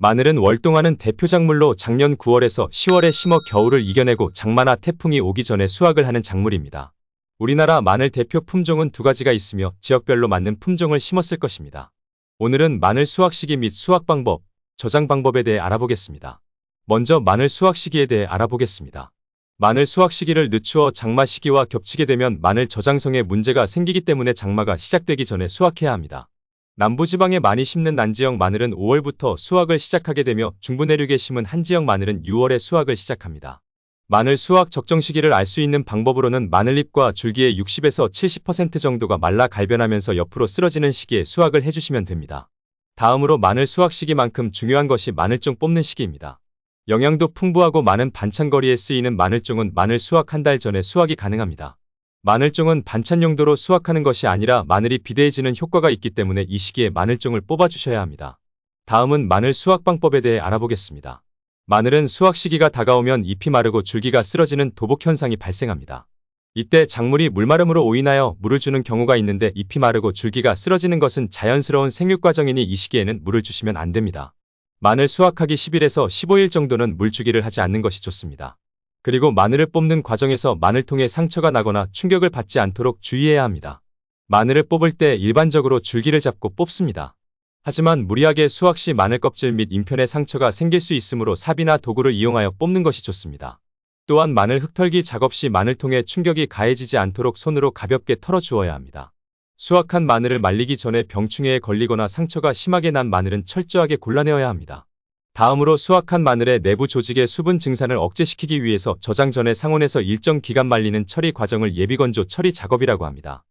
마늘은 월동하는 대표 작물로 작년 9월에서 10월에 심어 겨울을 이겨내고 장마나 태풍이 오기 전에 수확을 하는 작물입니다. 우리나라 마늘 대표 품종은 두 가지가 있으며 지역별로 맞는 품종을 심었을 것입니다. 오늘은 마늘 수확 시기 및 수확 방법, 저장 방법에 대해 알아보겠습니다. 먼저 마늘 수확 시기에 대해 알아보겠습니다. 마늘 수확 시기를 늦추어 장마 시기와 겹치게 되면 마늘 저장성에 문제가 생기기 때문에 장마가 시작되기 전에 수확해야 합니다. 남부지방에 많이 심는 난지역 마늘은 5월부터 수확을 시작하게 되며 중부내륙에 심은 한지역 마늘은 6월에 수확을 시작합니다. 마늘 수확 적정 시기를 알 수 있는 방법으로는 마늘잎과 줄기의 60에서 70% 정도가 말라 갈변하면서 옆으로 쓰러지는 시기에 수확을 해주시면 됩니다. 다음으로 마늘 수확 시기만큼 중요한 것이 마늘종 뽑는 시기입니다. 영양도 풍부하고 많은 반찬거리에 쓰이는 마늘종은 마늘 수확 한 달 전에 수확이 가능합니다. 마늘종은 반찬 용도로 수확하는 것이 아니라 마늘이 비대해지는 효과가 있기 때문에 이 시기에 마늘종을 뽑아주셔야 합니다. 다음은 마늘 수확 방법에 대해 알아보겠습니다. 마늘은 수확 시기가 다가오면 잎이 마르고 줄기가 쓰러지는 도복 현상이 발생합니다. 이때 작물이 물마름으로 오인하여 물을 주는 경우가 있는데 잎이 마르고 줄기가 쓰러지는 것은 자연스러운 생육 과정이니 이 시기에는 물을 주시면 안 됩니다. 마늘 수확하기 10일에서 15일 정도는 물주기를 하지 않는 것이 좋습니다. 그리고 마늘을 뽑는 과정에서 마늘통에 상처가 나거나 충격을 받지 않도록 주의해야 합니다. 마늘을 뽑을 때 일반적으로 줄기를 잡고 뽑습니다. 하지만 무리하게 수확 시 마늘 껍질 및 잇편에 상처가 생길 수 있으므로 삽이나 도구를 이용하여 뽑는 것이 좋습니다. 또한 마늘 흙털기 작업 시 마늘통에 충격이 가해지지 않도록 손으로 가볍게 털어주어야 합니다. 수확한 마늘을 말리기 전에 병충해에 걸리거나 상처가 심하게 난 마늘은 철저하게 골라내어야 합니다. 다음으로 수확한 마늘의 내부 조직의 수분 증산을 억제시키기 위해서 저장 전에 상온에서 일정 기간 말리는 처리 과정을 예비건조 처리 작업이라고 합니다.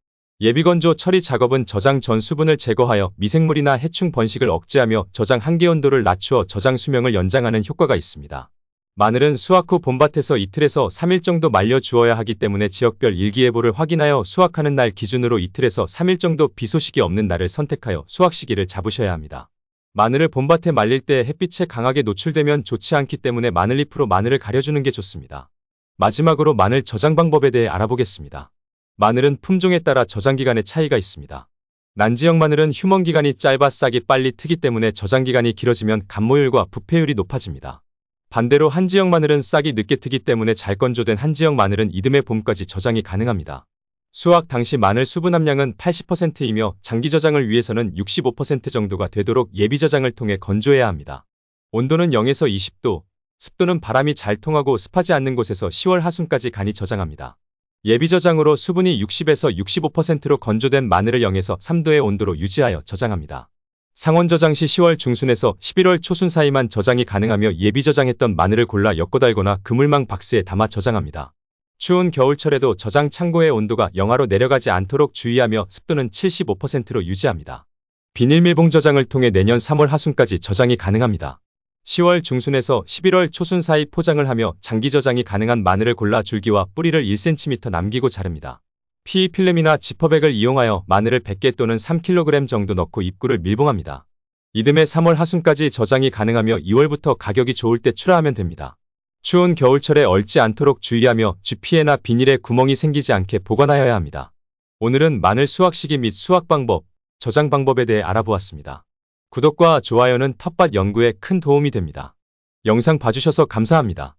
예비건조 처리 작업은 저장 전 수분을 제거하여 미생물이나 해충 번식을 억제하며 저장 한계 온도를 낮추어 저장 수명을 연장하는 효과가 있습니다. 마늘은 수확 후 봄밭에서 이틀에서 3일 정도 말려 주어야 하기 때문에 지역별 일기예보를 확인하여 수확하는 날 기준으로 이틀에서 3일 정도 비 소식이 없는 날을 선택하여 수확 시기를 잡으셔야 합니다. 마늘을 봄밭에 말릴 때 햇빛에 강하게 노출되면 좋지 않기 때문에 마늘잎으로 마늘을 가려주는 게 좋습니다. 마지막으로 마늘 저장 방법에 대해 알아보겠습니다. 마늘은 품종에 따라 저장기간의 차이가 있습니다. 난지역 마늘은 휴먼기간이 짧아 싹이 빨리 트기 때문에 저장기간이 길어지면 감모율과 부패율이 높아집니다. 반대로 한지역 마늘은 싹이 늦게 트기 때문에 잘 건조된 한지역 마늘은 이듬해 봄까지 저장이 가능합니다. 수확 당시 마늘 수분 함량은 80%이며 장기 저장을 위해서는 65% 정도가 되도록 예비 저장을 통해 건조해야 합니다. 온도는 0에서 20도, 습도는 바람이 잘 통하고 습하지 않는 곳에서 10월 하순까지 간이 저장합니다. 예비 저장으로 수분이 60에서 65%로 건조된 마늘을 0에서 3도의 온도로 유지하여 저장합니다. 상온 저장 시 10월 중순에서 11월 초순 사이만 저장이 가능하며 예비 저장했던 마늘을 골라 엮어 달거나 그물망 박스에 담아 저장합니다. 추운 겨울철에도 저장 창고의 온도가 영하로 내려가지 않도록 주의하며 습도는 75%로 유지합니다. 비닐밀봉 저장을 통해 내년 3월 하순까지 저장이 가능합니다. 10월 중순에서 11월 초순 사이 포장을 하며 장기 저장이 가능한 마늘을 골라 줄기와 뿌리를 1cm 남기고 자릅니다. PE 필름이나 지퍼백을 이용하여 마늘을 100개 또는 3kg 정도 넣고 입구를 밀봉합니다. 이듬해 3월 하순까지 저장이 가능하며 2월부터 가격이 좋을 때 출하하면 됩니다. 추운 겨울철에 얼지 않도록 주의하며 쥐피해나 비닐에 구멍이 생기지 않게 보관하여야 합니다. 오늘은 마늘 수확 시기 및 수확 방법, 저장 방법에 대해 알아보았습니다. 구독과 좋아요는 텃밭 연구에 큰 도움이 됩니다. 영상 봐주셔서 감사합니다.